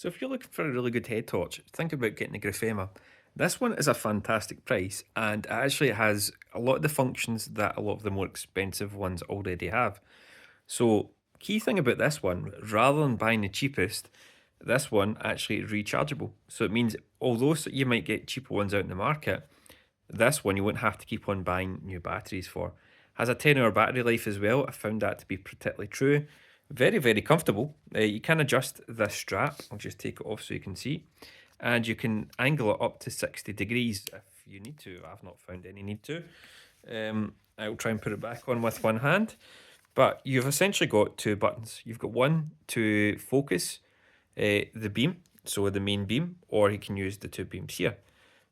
So if you're looking for a really good head torch, think about getting the GRIFEMA. This one is a fantastic price and it actually has a lot of the functions that a lot of the more expensive ones already have. So key thing about this one, rather than buying the cheapest, this one actually is rechargeable. So it means although you might get cheaper ones out in the market, this one you won't have to keep on buying new batteries for. Has a 10-hour battery life as well. I found that to be particularly true. Very, very comfortable. You can adjust this strap. I'll just take it off so you can see. And you can angle it up to 60 degrees if you need to. I've not found any need to. I'll try and put it back on with one hand. But you've essentially got two buttons. You've got one to focus the beam, so the main beam, or you can use the two beams here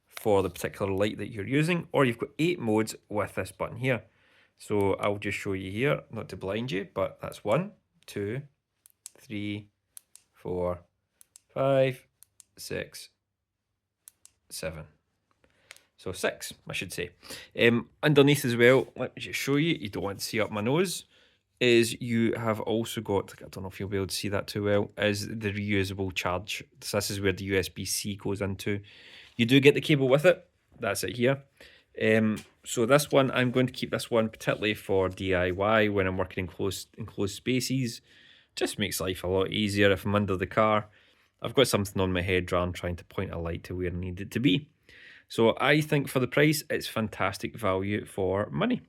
for the particular light that you're using, or you've got 8 modes with this button here. So I'll just show you here, not to blind you, but that's 1, 2, 3, 4, 5, 6, 7. So 6, I should say. Underneath as well, let me just show you, you don't want to see up my nose, is you have also got, I don't know if you'll be able to see that too well, is the reusable charge. So this is where the USB-C goes into. You do get the cable with it. That's it here. So this one, I'm going to keep this one particularly for DIY when I'm working in enclosed spaces. Just makes life a lot easier if I'm under the car. I've got something on my head rather than trying to point a light to where I need it to be. So I think for the price, it's fantastic value for money.